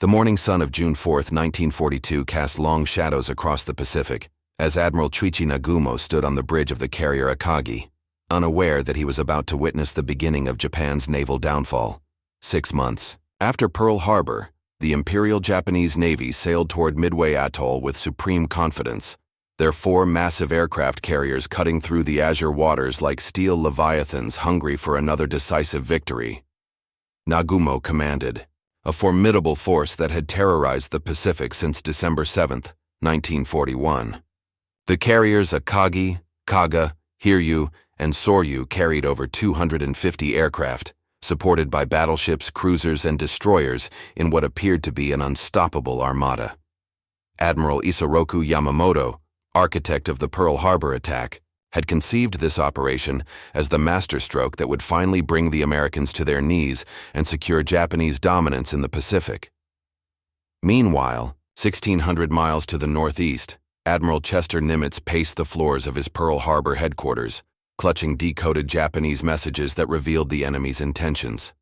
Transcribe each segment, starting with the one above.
The morning sun of June 4, 1942 cast long shadows across the Pacific as Admiral Chuichi Nagumo stood on the bridge of the carrier Akagi, unaware that he was about to witness the beginning of Japan's naval downfall. 6 months after Pearl Harbor, the Imperial Japanese Navy sailed toward Midway Atoll with supreme confidence, their 4 massive aircraft carriers cutting through the azure waters like steel leviathans hungry for another decisive victory. Nagumo commanded a formidable force that had terrorized the Pacific since December 7, 1941. The carriers Akagi, Kaga, Hiryu, and Soryu carried over 250 aircraft, supported by battleships, cruisers, and destroyers in what appeared to be an unstoppable armada. Admiral Isoroku Yamamoto, architect of the Pearl Harbor attack, had conceived this operation as the masterstroke that would finally bring the Americans to their knees and secure Japanese dominance in the Pacific. Meanwhile, 1,600 miles to the northeast, Admiral Chester Nimitz paced the floors of his Pearl Harbor headquarters, clutching decoded Japanese messages that revealed the enemy's intentions.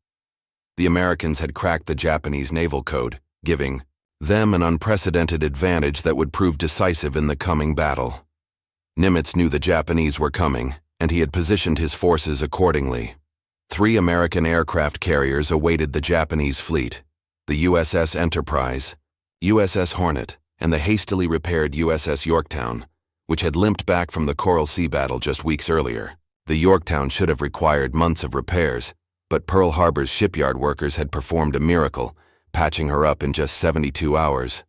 The Americans had cracked the Japanese naval code, giving them an unprecedented advantage that would prove decisive in the coming battle. Nimitz knew the Japanese were coming, and he had positioned his forces accordingly. 3 American aircraft carriers awaited the Japanese fleet: the USS Enterprise, USS Hornet, and the hastily repaired USS Yorktown, which had limped back from the Coral Sea battle just weeks earlier. The Yorktown should have required months of repairs, but Pearl Harbor's shipyard workers had performed a miracle, patching her up in just 72 hours.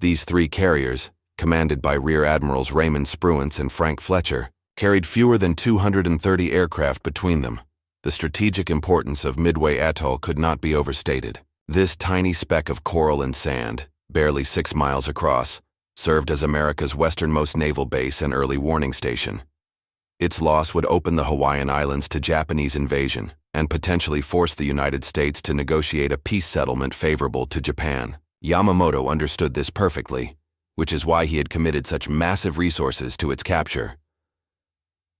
These 3 carriers, commanded by Rear Admirals Raymond Spruance and Frank Fletcher, carried fewer than 230 aircraft between them. The strategic importance of Midway Atoll could not be overstated. This tiny speck of coral and sand, barely 6 miles across, served as America's westernmost naval base and early warning station. Its loss would open the Hawaiian Islands to Japanese invasion and potentially force the United States to negotiate a peace settlement favorable to Japan. Yamamoto understood this perfectly, which is why he had committed such massive resources to its capture.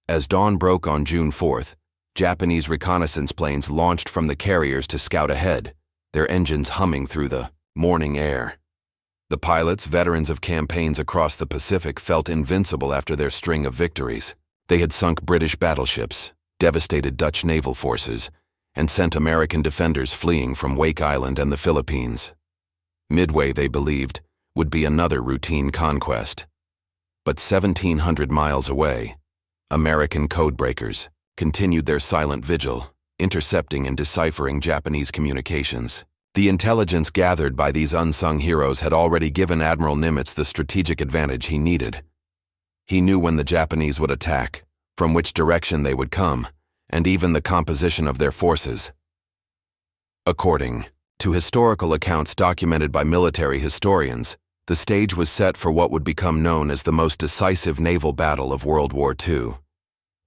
As dawn broke on June 4th, Japanese reconnaissance planes launched from the carriers to scout ahead, their engines humming through the morning air. The pilots, veterans of campaigns across the Pacific, felt invincible after their string of victories. They had sunk British battleships, devastated Dutch naval forces, and sent American defenders fleeing from Wake Island and the Philippines. Midway, they believed, would be another routine conquest. But 1,700 miles away, American codebreakers continued their silent vigil, intercepting and deciphering Japanese communications. The intelligence gathered by these unsung heroes had already given Admiral Nimitz the strategic advantage he needed. He knew when the Japanese would attack, from which direction they would come, and even the composition of their forces. According to historical accounts documented by military historians, the stage was set for what would become known as the most decisive naval battle of World War II.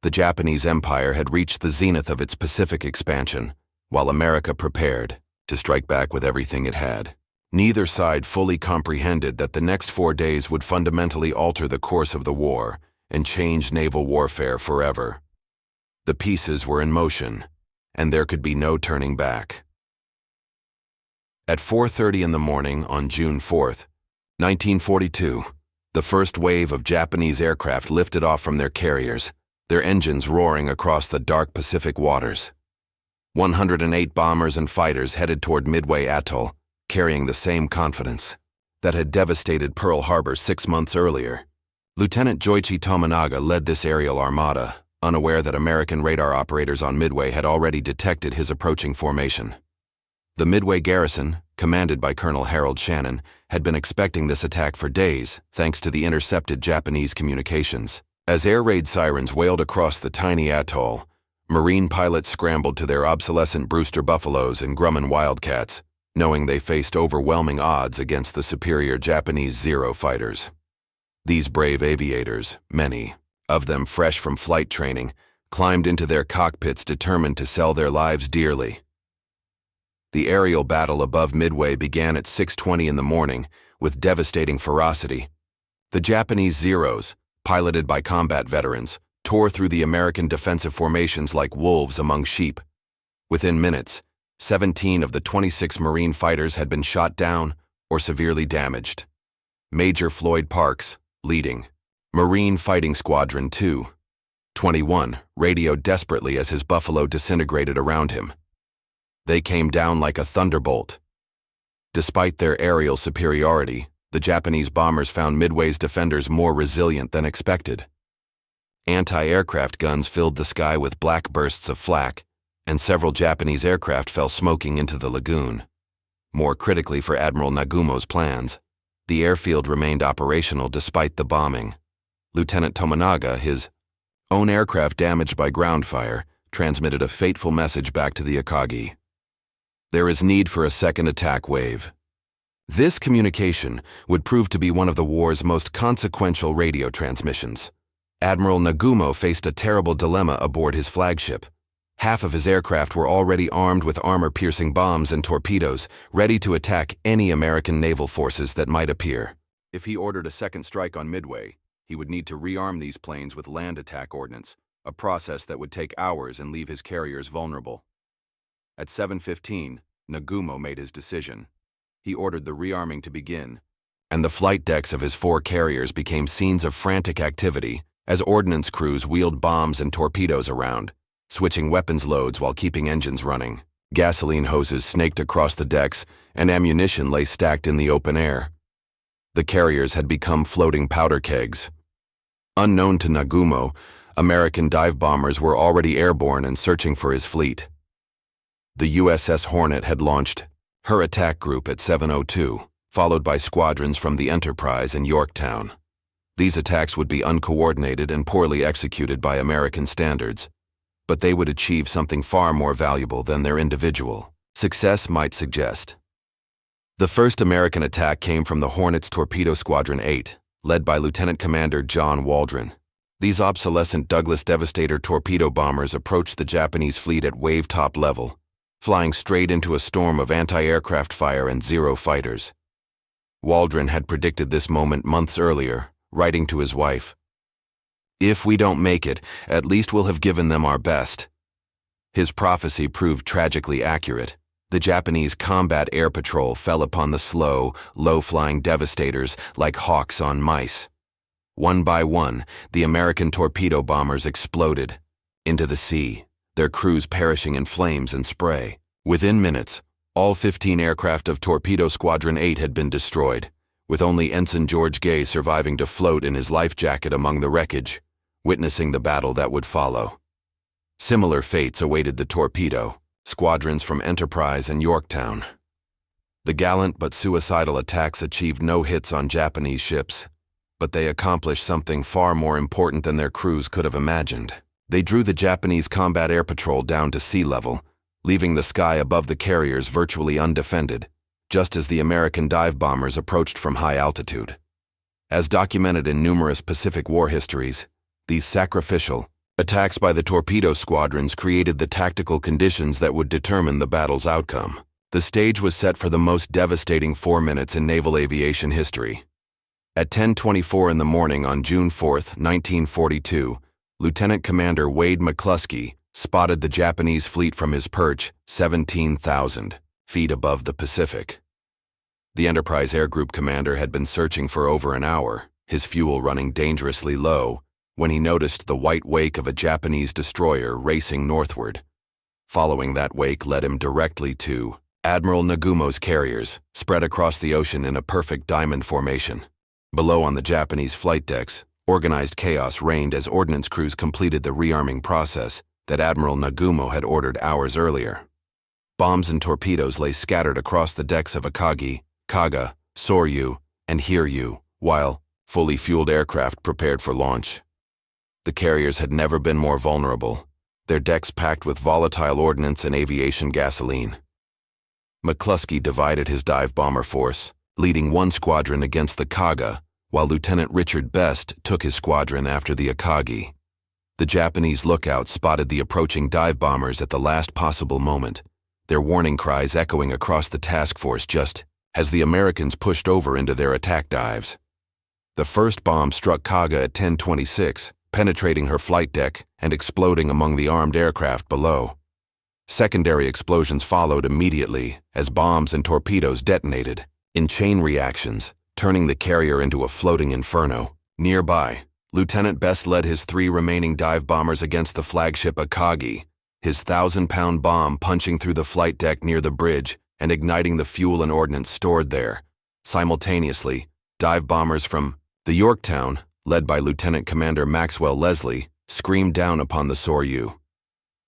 The Japanese Empire had reached the zenith of its Pacific expansion, while America prepared to strike back with everything it had. Neither side fully comprehended that the next 4 days would fundamentally alter the course of the war and change naval warfare forever. The pieces were in motion, and there could be no turning back. At 4:30 in the morning on June 4th, 1942, the first wave of Japanese aircraft lifted off from their carriers, their engines roaring across the dark Pacific waters. 108 bombers and fighters headed toward Midway Atoll, carrying the same confidence that had devastated Pearl Harbor 6 months earlier. Lieutenant Joichi Tominaga led this aerial armada, unaware that American radar operators on Midway had already detected his approaching formation. The Midway garrison, commanded by Colonel Harold Shannon, had been expecting this attack for days, thanks to the intercepted Japanese communications. As air raid sirens wailed across the tiny atoll, Marine pilots scrambled to their obsolescent Brewster Buffaloes and Grumman Wildcats, knowing they faced overwhelming odds against the superior Japanese Zero fighters. These brave aviators, many of them fresh from flight training, climbed into their cockpits determined to sell their lives dearly. The aerial battle above Midway began at 6:20 in the morning with devastating ferocity. The Japanese Zeros, piloted by combat veterans, tore through the American defensive formations like wolves among sheep. Within minutes, 17 of the 26 Marine fighters had been shot down or severely damaged. Major Floyd Parks, leading Marine Fighting Squadron 2, 21, radioed desperately as his Buffalo disintegrated around him. They came down like a thunderbolt. Despite their aerial superiority, the Japanese bombers found Midway's defenders more resilient than expected. Anti-aircraft guns filled the sky with black bursts of flak, and several Japanese aircraft fell smoking into the lagoon. More critically for Admiral Nagumo's plans, the airfield remained operational despite the bombing. Lieutenant Tominaga, his own aircraft damaged by ground fire, transmitted a fateful message back to the Akagi. There is need for a second attack wave. This communication would prove to be one of the war's most consequential radio transmissions. Admiral Nagumo faced a terrible dilemma aboard his flagship. Half of his aircraft were already armed with armor-piercing bombs and torpedoes, ready to attack any American naval forces that might appear. If he ordered a second strike on Midway, he would need to rearm these planes with land attack ordnance, a process that would take hours and leave his carriers vulnerable. At 7:15, Nagumo made his decision. He ordered the rearming to begin, and the flight decks of his 4 carriers became scenes of frantic activity as ordnance crews wheeled bombs and torpedoes around, switching weapons loads while keeping engines running. Gasoline hoses snaked across the decks, and ammunition lay stacked in the open air. The carriers had become floating powder kegs. Unknown to Nagumo, American dive bombers were already airborne and searching for his fleet. The USS Hornet had launched her attack group at 7:02, followed by squadrons from the Enterprise and Yorktown. These attacks would be uncoordinated and poorly executed by American standards, but they would achieve something far more valuable than their individual success might suggest. The first American attack came from the Hornet's Torpedo Squadron 8, led by Lieutenant Commander John Waldron. These obsolescent Douglas Devastator torpedo bombers approached the Japanese fleet at wave-top level, flying straight into a storm of anti-aircraft fire and Zero fighters. Waldron had predicted this moment months earlier, writing to his wife, "If we don't make it, at least we'll have given them our best." His prophecy proved tragically accurate. The Japanese combat air patrol fell upon the slow, low-flying devastators like hawks on mice. One by one, the American torpedo bombers exploded into the sea, their crews perishing in flames and spray. Within minutes, all 15 aircraft of Torpedo Squadron 8 had been destroyed, with only Ensign George Gay surviving to float in his life jacket among the wreckage, witnessing the battle that would follow. Similar fates awaited the torpedo squadrons from Enterprise and Yorktown. The gallant but suicidal attacks achieved no hits on Japanese ships, but they accomplished something far more important than their crews could have imagined. They drew the Japanese combat air patrol down to sea level, leaving the sky above the carriers virtually undefended, just as the American dive bombers approached from high altitude. As documented in numerous Pacific War histories, these sacrificial attacks by the torpedo squadrons created the tactical conditions that would determine the battle's outcome. The stage was set for the most devastating 4 minutes in naval aviation history. At 10:24 in the morning on June 4, 1942, Lieutenant Commander Wade McCluskey spotted the Japanese fleet from his perch 17,000 feet above the Pacific. The Enterprise Air Group commander had been searching for over an hour, his fuel running dangerously low, when he noticed the white wake of a Japanese destroyer racing northward. Following that wake led him directly to Admiral Nagumo's carriers, spread across the ocean in a perfect diamond formation. Below on the Japanese flight decks, organized chaos reigned as ordnance crews completed the rearming process that Admiral Nagumo had ordered hours earlier. Bombs and torpedoes lay scattered across the decks of Akagi, Kaga, Soryu, and Hiryu, while fully fueled aircraft prepared for launch. The carriers had never been more vulnerable, their decks packed with volatile ordnance and aviation gasoline. McCluskey divided his dive bomber force, leading one squadron against the Kaga, while Lieutenant Richard Best took his squadron after the Akagi. The Japanese lookouts spotted the approaching dive bombers at the last possible moment, their warning cries echoing across the task force just as the Americans pushed over into their attack dives. The first bomb struck Kaga at 10:26, penetrating her flight deck and exploding among the armed aircraft below. Secondary explosions followed immediately as bombs and torpedoes detonated, in chain reactions, turning the carrier into a floating inferno. Nearby, Lieutenant Best led his 3 remaining dive bombers against the flagship Akagi, his 1,000-pound bomb punching through the flight deck near the bridge and igniting the fuel and ordnance stored there. Simultaneously, dive bombers from the Yorktown, led by Lieutenant Commander Maxwell Leslie, screamed down upon the Soryu.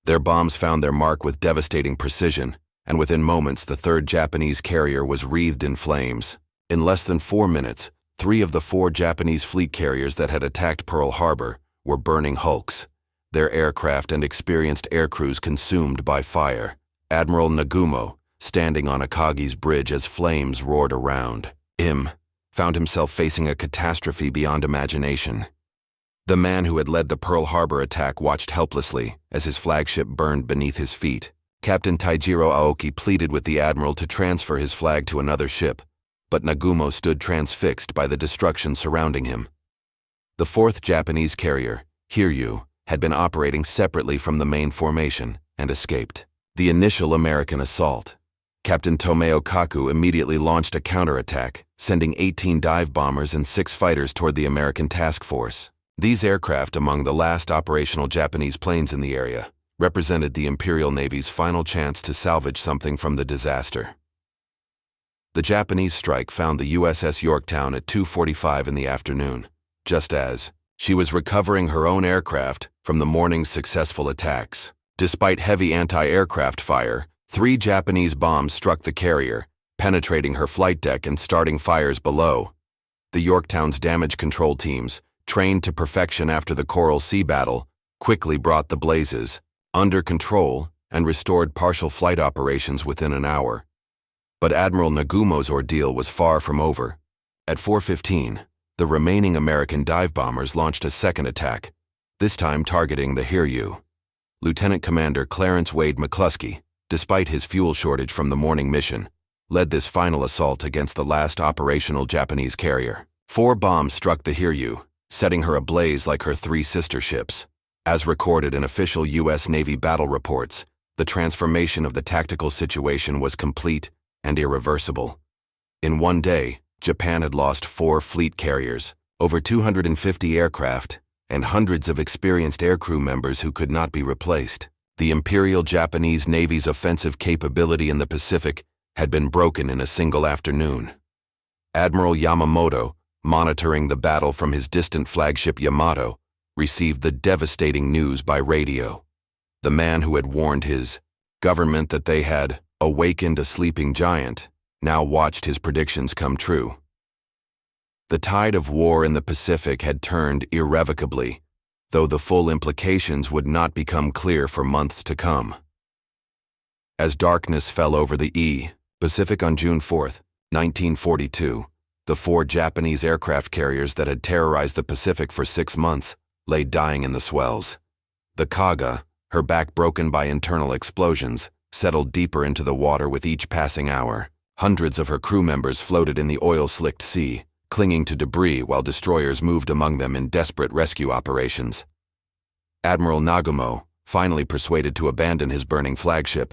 Their bombs found their mark with devastating precision, and within moments the 3rd Japanese carrier was wreathed in flames. In less than 4 minutes, 3 of the 4 Japanese fleet carriers that had attacked Pearl Harbor were burning hulks, their aircraft and experienced aircrews consumed by fire. Admiral Nagumo, standing on Akagi's bridge as flames roared around him, found himself facing a catastrophe beyond imagination. The man who had led the Pearl Harbor attack watched helplessly as his flagship burned beneath his feet. Captain Taijiro Aoki pleaded with the admiral to transfer his flag to another ship, but Nagumo stood transfixed by the destruction surrounding him. The 4th Japanese carrier, Hiryu, had been operating separately from the main formation and escaped. The initial American assault. Captain Tomeo Kaku immediately launched a counterattack, sending 18 dive bombers and 6 fighters toward the American task force. These aircraft, among the last operational Japanese planes in the area, represented the Imperial Navy's final chance to salvage something from the disaster. The Japanese strike found the USS Yorktown at 2:45 in the afternoon, just as she was recovering her own aircraft from the morning's successful attacks. Despite heavy anti-aircraft fire, 3 Japanese bombs struck the carrier, penetrating her flight deck and starting fires below. The Yorktown's damage control teams, trained to perfection after the Coral Sea battle, quickly brought the blazes under control and restored partial flight operations within an hour. But Admiral Nagumo's ordeal was far from over. At 4:15, the remaining American dive bombers launched a second attack, this time targeting the Hiryu. Lieutenant Commander Clarence Wade McCluskey, despite his fuel shortage from the morning mission, led this final assault against the last operational Japanese carrier. 4 bombs struck the Hiryu, setting her ablaze like her 3 sister ships. As recorded in official U.S. Navy battle reports, the transformation of the tactical situation was complete and irreversible. In one day, Japan had lost 4 fleet carriers, over 250 aircraft, and hundreds of experienced aircrew members who could not be replaced. The Imperial Japanese Navy's offensive capability in the Pacific had been broken in a single afternoon. Admiral Yamamoto, monitoring the battle from his distant flagship Yamato, received the devastating news by radio. The man who had warned his government that they had awakened a sleeping giant now watched his predictions come true. The tide of war in the Pacific had turned irrevocably, though the full implications would not become clear for months to come. As darkness fell over the Pacific on June 4, 1942, the 4 Japanese aircraft carriers that had terrorized the Pacific for 6 months lay dying in the swells. The Kaga, her back broken by internal explosions, settled deeper into the water with each passing hour. Hundreds of her crew members floated in the oil-slicked sea, clinging to debris while destroyers moved among them in desperate rescue operations. Admiral Nagumo, finally persuaded to abandon his burning flagship,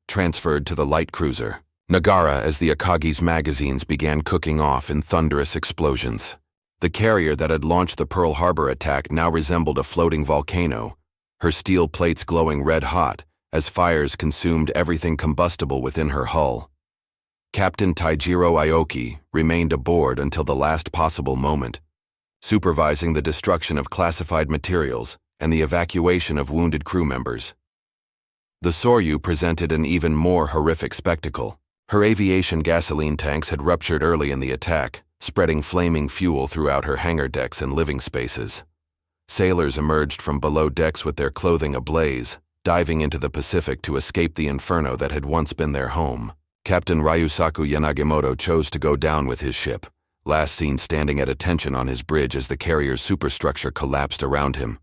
transferred to the light cruiser Nagara as the Akagi's magazines began cooking off in thunderous explosions. The carrier that had launched the Pearl Harbor attack now resembled a floating volcano, her steel plates glowing red-hot as fires consumed everything combustible within her hull. Captain Taijiro Aoki remained aboard until the last possible moment, supervising the destruction of classified materials and the evacuation of wounded crew members. The Soryu presented an even more horrific spectacle. Her aviation gasoline tanks had ruptured early in the attack, spreading flaming fuel throughout her hangar decks and living spaces. Sailors emerged from below decks with their clothing ablaze, diving into the Pacific to escape the inferno that had once been their home. Captain Ryusaku Yanagimoto chose to go down with his ship, last seen standing at attention on his bridge as the carrier's superstructure collapsed around him.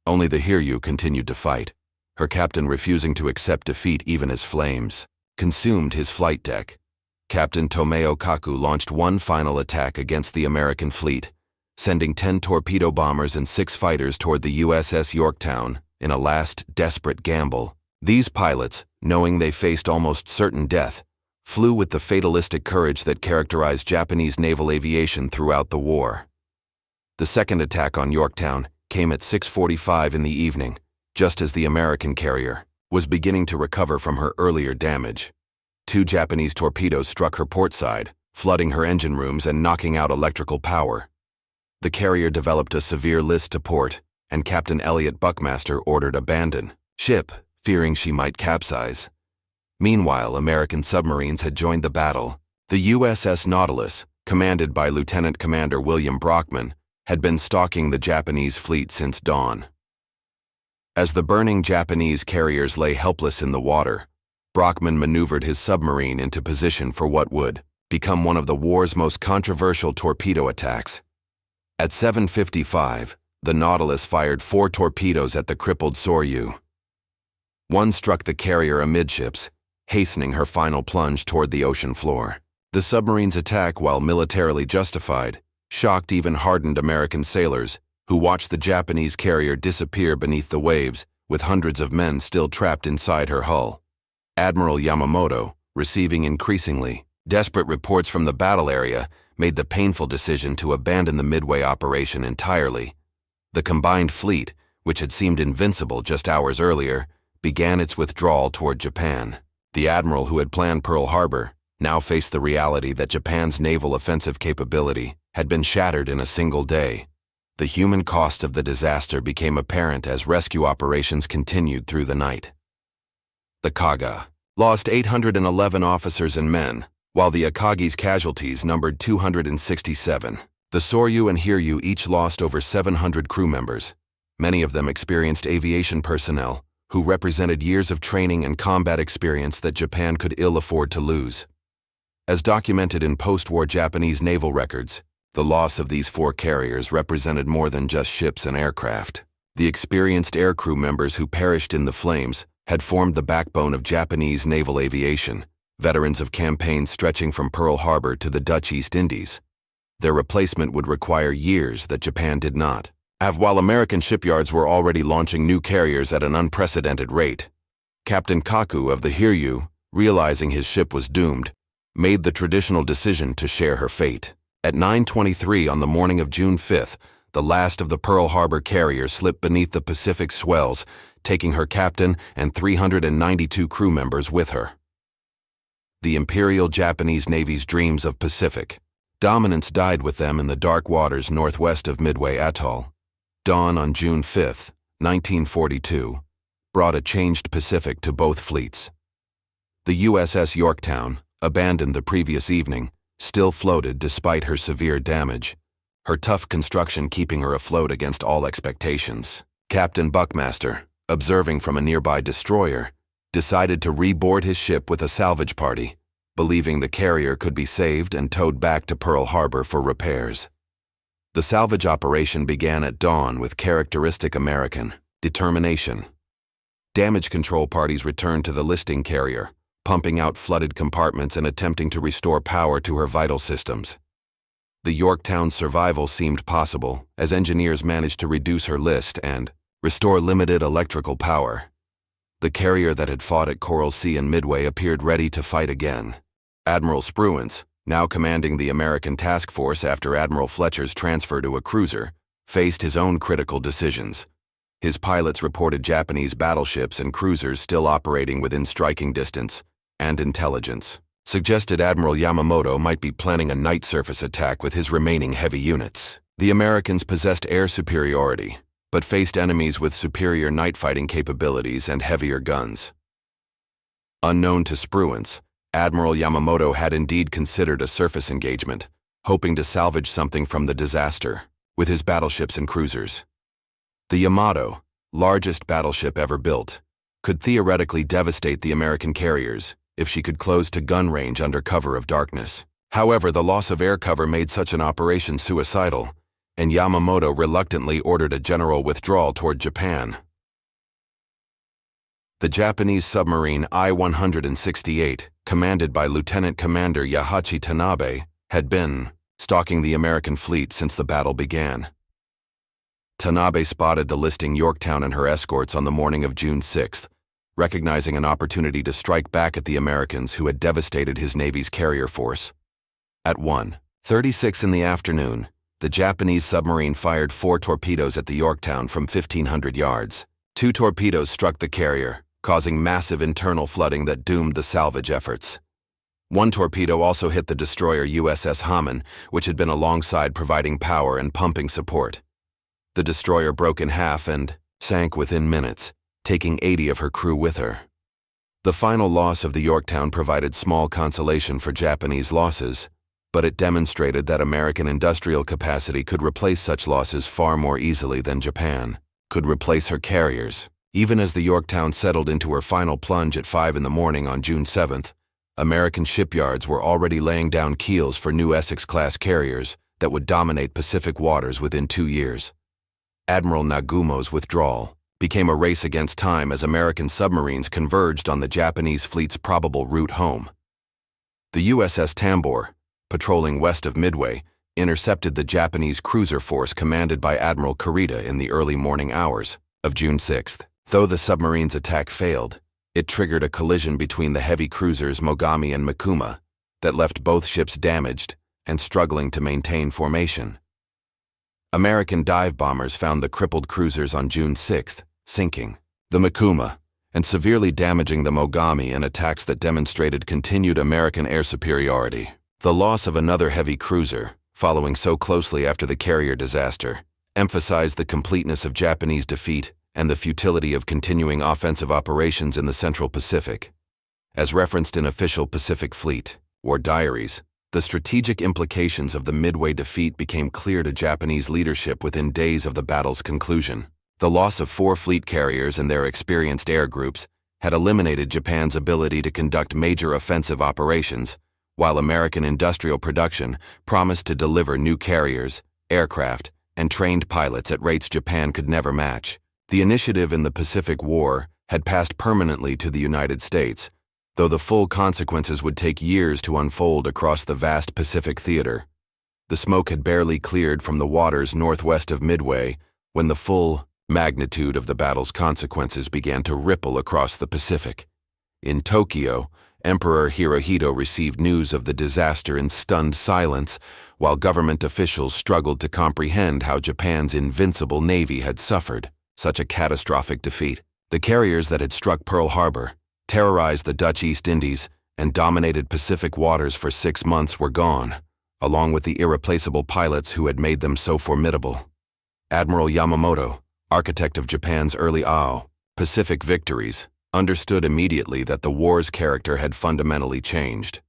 Only the Hiryu continued to fight, her captain refusing to accept defeat even as flames consumed his flight deck. Captain Tomeo Kaku launched one final attack against the American fleet, sending 10 torpedo bombers and 6 fighters toward the USS Yorktown in a last desperate gamble. These pilots, knowing they faced almost certain death, flew with the fatalistic courage that characterized Japanese naval aviation throughout the war. The second attack on Yorktown came at 6:45 in the evening, just as the American carrier was beginning to recover from her earlier damage. 2 Japanese torpedoes struck her port side, flooding her engine rooms and knocking out electrical power. The carrier developed a severe list to port, and Captain Elliot Buckmaster ordered abandon ship, fearing she might capsize. Meanwhile, American submarines had joined the battle. The USS Nautilus, commanded by Lieutenant Commander William Brockman, had been stalking the Japanese fleet since dawn. As the burning Japanese carriers lay helpless in the water, Brockman maneuvered his submarine into position for what would become one of the war's most controversial torpedo attacks. At 7:55, the Nautilus fired 4 torpedoes at the crippled Soryu. One struck the carrier amidships, hastening her final plunge toward the ocean floor. The submarine's attack, while militarily justified, shocked even hardened American sailors, who watched the Japanese carrier disappear beneath the waves, with hundreds of men still trapped inside her hull. Admiral Yamamoto, receiving increasingly desperate reports from the battle area, made the painful decision to abandon the Midway operation entirely. The combined fleet, which had seemed invincible just hours earlier, began its withdrawal toward Japan. The admiral who had planned Pearl Harbor now faced the reality that Japan's naval offensive capability had been shattered in a single day. The human cost of the disaster became apparent as rescue operations continued through the night. The Kaga lost 811 officers and men, while the Akagi's casualties numbered 267. The Soryu and Hiryu each lost over 700 crew members. Many of them experienced aviation personnel, who represented years of training and combat experience that Japan could ill afford to lose. As documented in post-war Japanese naval records, the loss of these 4 carriers represented more than just ships and aircraft. The experienced aircrew members who perished in the flames had formed the backbone of Japanese naval aviation, veterans of campaigns stretching from Pearl Harbor to the Dutch East Indies. Their replacement would require years that Japan did not have, while American shipyards were already launching new carriers at an unprecedented rate. Captain Kaku of the Hiryu, realizing his ship was doomed, made the traditional decision to share her fate. At 9:23 on the morning of June 5th, the last of the Pearl Harbor carriers slipped beneath the Pacific swells, taking her captain and 392 crew members with her. The Imperial Japanese Navy's dreams of Pacific dominance died with them in the dark waters northwest of Midway Atoll. Dawn on June 5, 1942, brought a changed Pacific to both fleets. The USS Yorktown, abandoned the previous evening, still floated despite her severe damage, her tough construction keeping her afloat against all expectations. Captain Buckmaster, observing from a nearby destroyer, decided to reboard his ship with a salvage party, believing the carrier could be saved and towed back to Pearl Harbor for repairs. The salvage operation began at dawn with characteristic American determination. Damage control parties returned to the listing carrier, pumping out flooded compartments and attempting to restore power to her vital systems. The Yorktown's survival seemed possible as engineers managed to reduce her list and restore limited electrical power. The carrier that had fought at Coral Sea and Midway appeared ready to fight again. Admiral Spruance, now commanding the American task force after Admiral Fletcher's transfer to a cruiser, faced his own critical decisions. His pilots reported Japanese battleships and cruisers still operating within striking distance, and intelligence suggested Admiral Yamamoto might be planning a night surface attack with his remaining heavy units. The Americans possessed air superiority, but faced enemies with superior night fighting capabilities and heavier guns. Unknown to Spruance, Admiral Yamamoto had indeed considered a surface engagement, hoping to salvage something from the disaster with his battleships and cruisers. The Yamato, largest battleship ever built, could theoretically devastate the American carriers if she could close to gun range under cover of darkness. However, the loss of air cover made such an operation suicidal, and Yamamoto reluctantly ordered a general withdrawal toward Japan. The Japanese submarine I-168, commanded by Lieutenant Commander Yahachi Tanabe, had been stalking the American fleet since the battle began. Tanabe spotted the listing Yorktown and her escorts on the morning of June 6th, recognizing an opportunity to strike back at the Americans who had devastated his Navy's carrier force. At 1:36 in the afternoon, the Japanese submarine fired 4 torpedoes at the Yorktown from 1,500 yards. 2 torpedoes struck the carrier, causing massive internal flooding that doomed the salvage efforts. 1 torpedo also hit the destroyer USS Haman, which had been alongside providing power and pumping support. The destroyer broke in half and sank within minutes, taking 80 of her crew with her. The final loss of the Yorktown provided small consolation for Japanese losses, but it demonstrated that American industrial capacity could replace such losses far more easily than Japan could replace her carriers. Even as the Yorktown settled into her final plunge at 5 in the morning on June 7th, American shipyards were already laying down keels for new Essex-class carriers that would dominate Pacific waters within 2 years. Admiral Nagumo's withdrawal became a race against time as American submarines converged on the Japanese fleet's probable route home. The USS Tambor, patrolling west of Midway, intercepted the Japanese cruiser force commanded by Admiral Kurita in the early morning hours of June 6th. Though the submarine's attack failed, it triggered a collision between the heavy cruisers Mogami and Mikuma that left both ships damaged and struggling to maintain formation. American dive bombers found the crippled cruisers on June 6th, sinking the Mikuma and severely damaging the Mogami in attacks that demonstrated continued American air superiority. The loss of another heavy cruiser, following so closely after the carrier disaster, emphasized the completeness of Japanese defeat and the futility of continuing offensive operations in the Central Pacific. As referenced in official Pacific Fleet War diaries, the strategic implications of the Midway defeat became clear to Japanese leadership within days of the battle's conclusion. The loss of 4 fleet carriers and their experienced air groups had eliminated Japan's ability to conduct major offensive operations, while American industrial production promised to deliver new carriers, aircraft, and trained pilots at rates Japan could never match. The initiative in the Pacific War had passed permanently to the United States, though the full consequences would take years to unfold across the vast Pacific theater. The smoke had barely cleared from the waters northwest of Midway when the full magnitude of the battle's consequences began to ripple across the Pacific. In Tokyo, Emperor Hirohito received news of the disaster in stunned silence, while government officials struggled to comprehend how Japan's invincible navy had suffered such a catastrophic defeat. The carriers that had struck Pearl Harbor, terrorized the Dutch East Indies, and dominated Pacific waters for 6 months were gone, along with the irreplaceable pilots who had made them so formidable. Admiral Yamamoto, architect of Japan's early Pacific victories, understood immediately that the war's character had fundamentally changed.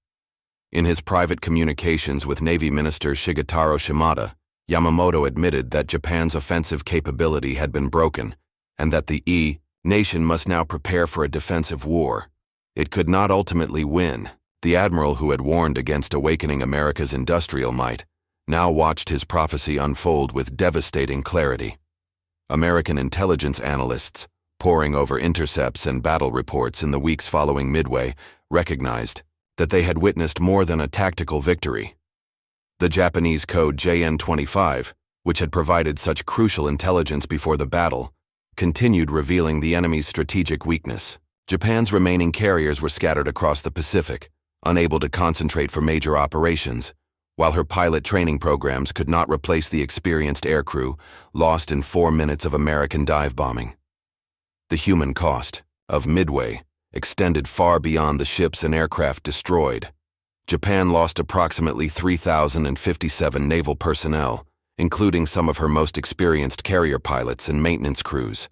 In his private communications with Navy Minister Shigetaro Shimada, Yamamoto admitted that Japan's offensive capability had been broken, and that the nation must now prepare for a defensive war. It could not ultimately win. The admiral who had warned against awakening America's industrial might now watched his prophecy unfold with devastating clarity. American intelligence analysts, poring over intercepts and battle reports in the weeks following Midway, recognized that they had witnessed more than a tactical victory. The Japanese code JN-25, which had provided such crucial intelligence before the battle, continued revealing the enemy's strategic weakness. Japan's remaining carriers were scattered across the Pacific, unable to concentrate for major operations, while her pilot training programs could not replace the experienced aircrew lost in 4 minutes of American dive bombing. The human cost of Midway extended far beyond the ships and aircraft destroyed. Japan lost approximately 3,057 naval personnel, including some of her most experienced carrier pilots and maintenance crews.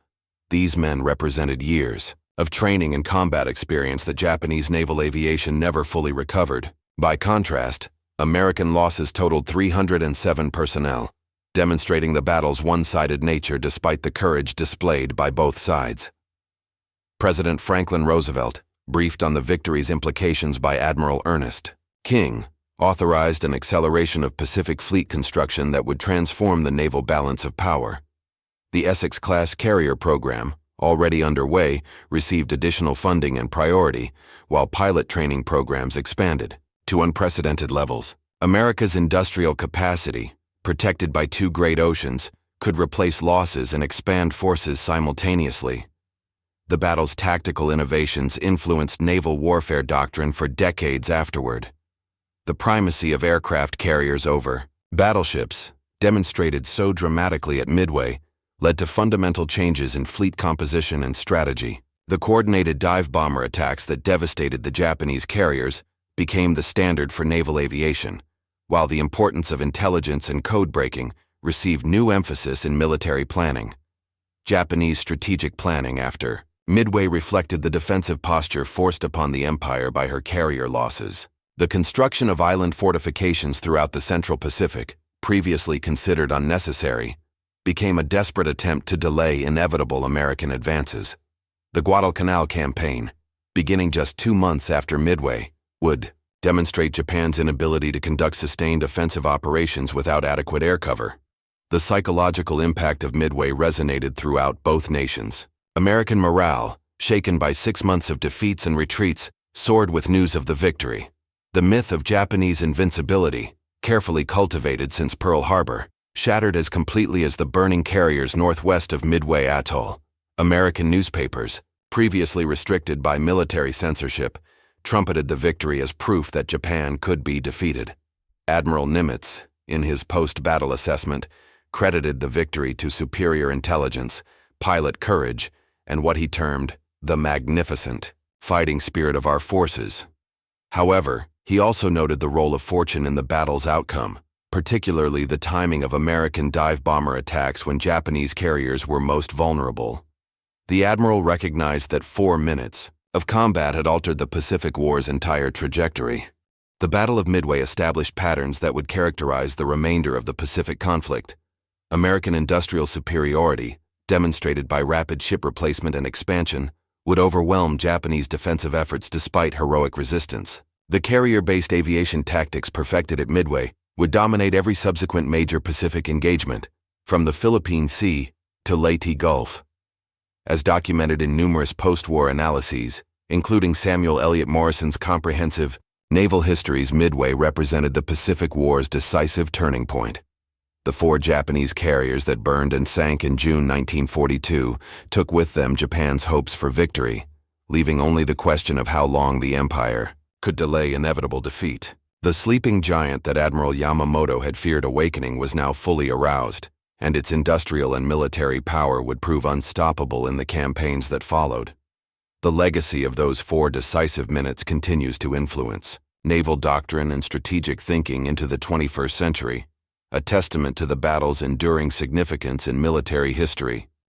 These men represented years of training and combat experience that Japanese naval aviation never fully recovered. By contrast, American losses totaled 307 personnel, demonstrating the battle's one-sided nature despite the courage displayed by both sides. President Franklin Roosevelt, briefed on the victory's implications by Admiral Ernest King, authorized an acceleration of Pacific Fleet construction that would transform the naval balance of power. The Essex-class carrier program, already underway, received additional funding and priority, while pilot training programs expanded to unprecedented levels. America's industrial capacity, protected by 2 great oceans, could replace losses and expand forces simultaneously. The battle's tactical innovations influenced naval warfare doctrine for decades afterward. The primacy of aircraft carriers over battleships, demonstrated so dramatically at Midway, led to fundamental changes in fleet composition and strategy. The coordinated dive bomber attacks that devastated the Japanese carriers became the standard for naval aviation, while the importance of intelligence and code-breaking received new emphasis in military planning. Japanese strategic planning after Midway reflected the defensive posture forced upon the empire by her carrier losses. The construction of island fortifications throughout the Central Pacific, previously considered unnecessary, became a desperate attempt to delay inevitable American advances. The Guadalcanal campaign, beginning just 2 months after Midway, would demonstrate Japan's inability to conduct sustained offensive operations without adequate air cover. The psychological impact of Midway resonated throughout both nations. American morale, shaken by 6 months of defeats and retreats, soared with news of the victory. The myth of Japanese invincibility, carefully cultivated since Pearl Harbor, shattered as completely as the burning carriers northwest of Midway Atoll. American newspapers, previously restricted by military censorship, trumpeted the victory as proof that Japan could be defeated. Admiral Nimitz, in his post-battle assessment, credited the victory to superior intelligence, pilot courage, and what he termed the magnificent fighting spirit of our forces. However, he also noted the role of fortune in the battle's outcome, particularly the timing of American dive bomber attacks when Japanese carriers were most vulnerable. The admiral recognized that 4 minutes of combat had altered the Pacific War's entire trajectory. The Battle of Midway established patterns that would characterize the remainder of the Pacific conflict. American industrial superiority, demonstrated by rapid ship replacement and expansion, would overwhelm Japanese defensive efforts despite heroic resistance. The carrier-based aviation tactics perfected at Midway would dominate every subsequent major Pacific engagement, from the Philippine Sea to Leyte Gulf. As documented in numerous post-war analyses, including Samuel Eliot Morrison's comprehensive Naval Histories, Midway represented the Pacific War's decisive turning point. The 4 Japanese carriers that burned and sank in June 1942 took with them Japan's hopes for victory, leaving only the question of how long the empire could delay inevitable defeat. The sleeping giant that Admiral Yamamoto had feared awakening was now fully aroused, and its industrial and military power would prove unstoppable in the campaigns that followed. The legacy of those 4 decisive minutes continues to influence naval doctrine and strategic thinking into the 21st century, a testament to the battle's enduring significance in military history.